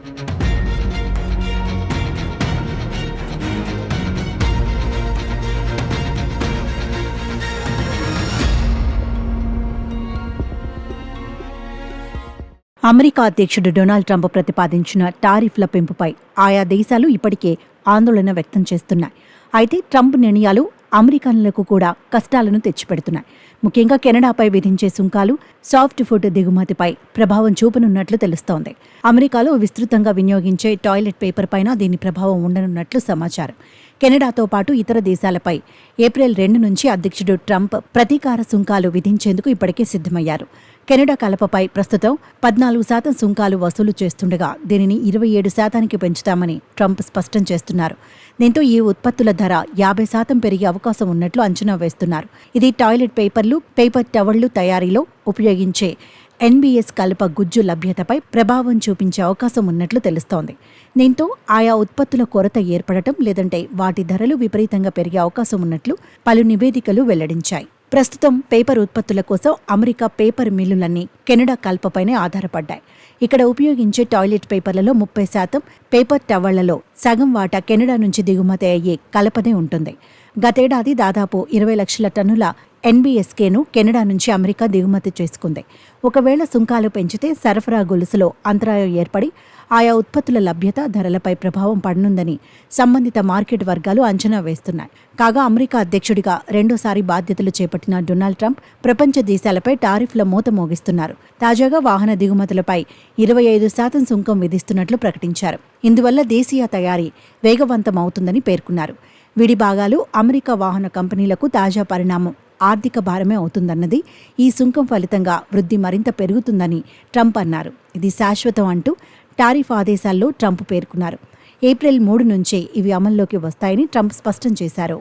America అధ్యక్షుడు Donald Trump ప్రతిపాదించిన టారిఫ్ల పెంపుపై ఆయా దేశాలు ఇప్పటికే ఆందోళన వ్యక్తం చేస్తున్నాయి. అయితే ట్రంప్ నిర్ణయాలు అమెరికన్లకు కూడా కష్టాలను తెచ్చిపెడుతున్నాయి. ముఖ్యంగా కెనడాపై విధించే సుంకాలు సాఫ్ట్ ఫుడ్ దిగుమతిపై ప్రభావం చూపనున్నట్లు తెలుస్తోంది. అమెరికాలో విస్తృతంగా వినియోగించే టాయిలెట్ పేపర్ పైన దీని ప్రభావం ఉండనున్నట్లు సమాచారం. కెనడాతో పాటు ఇతర దేశాలపై ఏప్రిల్ 2 నుంచి అధ్యక్షుడు ట్రంప్ ప్రతీకార సుంకాలు విధించేందుకు ఇప్పటికే సిద్ధమయ్యారు. కెనడా కలపపై ప్రస్తుతం 14% సుంకాలు వసూలు చేస్తుండగా దీనిని 27% పెంచుతామని ట్రంప్ స్పష్టం చేస్తున్నారు. దీంతో ఈ ఉత్పత్తుల ధర 50% పెరిగే అవకాశం ఉన్నట్లు అంచనా వేస్తున్నారు. ఇది టాయిలెట్ పేపర్లు, పేపర్ టవళ్లు తయారీలో ఉపయోగించే NBS కలప గుజ్జు లభ్యతపై ప్రభావం చూపించే అవకాశం ఉన్నట్లు తెలుస్తోంది. దీంతో ఆయా ఉత్పత్తుల కొరత ఏర్పడటం లేదంటే వాటి ధరలు విపరీతంగా పెరిగే అవకాశం ఉన్నట్లు పలు నివేదికలు వెల్లడించాయి. ప్రస్తుతం పేపర్ ఉత్పత్తుల కోసం అమెరికా పేపర్ మిల్లులన్నీ కెనడా కలపపైనే ఆధారపడ్డాయి. ఇక్కడ ఉపయోగించే టాయిలెట్ పేపర్లలో 30%, పేపర్ టవళ్లలో సగం వాటా కెనడా నుంచి దిగుమతి అయ్యే కలపనే ఉంటుంది. గతేడాది దాదాపు 20 లక్షల టన్నుల NBSKను కెనడా నుంచి అమెరికా దిగుమతి చేసుకుంది. ఒకవేళ సుంకాలు పెంచితే సరఫరా గొలుసులో అంతరాయం ఏర్పడి ఆయా ఉత్పత్తుల లభ్యత, ధరలపై ప్రభావం పడనుందని సంబంధిత మార్కెట్ వర్గాలు అంచనా వేస్తున్నాయి. కాగా అమెరికా అధ్యక్షుడిగా రెండోసారి బాధ్యతలు చేపట్టిన డొనాల్డ్ ట్రంప్ ప్రపంచ దేశాలపై టారిఫ్ల మోత మోగిస్తున్నారు. తాజాగా వాహన దిగుమతులపై 25% సుంకం విధిస్తున్నట్లు ప్రకటించారు. ఇందువల్ల దేశీయ తయారీ వేగవంతమవుతుందని పేర్కొన్నారు. విడి భాగాలు, అమెరికా వాహన కంపెనీలకు తాజా పరిణామం ఆర్థిక భారమే అవుతుందన్నది. ఈ సుంకం ఫలితంగా వృద్ధి మరింత పెరుగుతుందని ట్రంప్ అన్నారు. ఇది శాశ్వతం అంటూ టారిఫ్ ఆదేశాల్లో ట్రంప్ పేర్కొన్నారు. ఏప్రిల్ 3 నుంచే ఇవి అమల్లోకి వస్తాయని ట్రంప్ స్పష్టం చేశారు.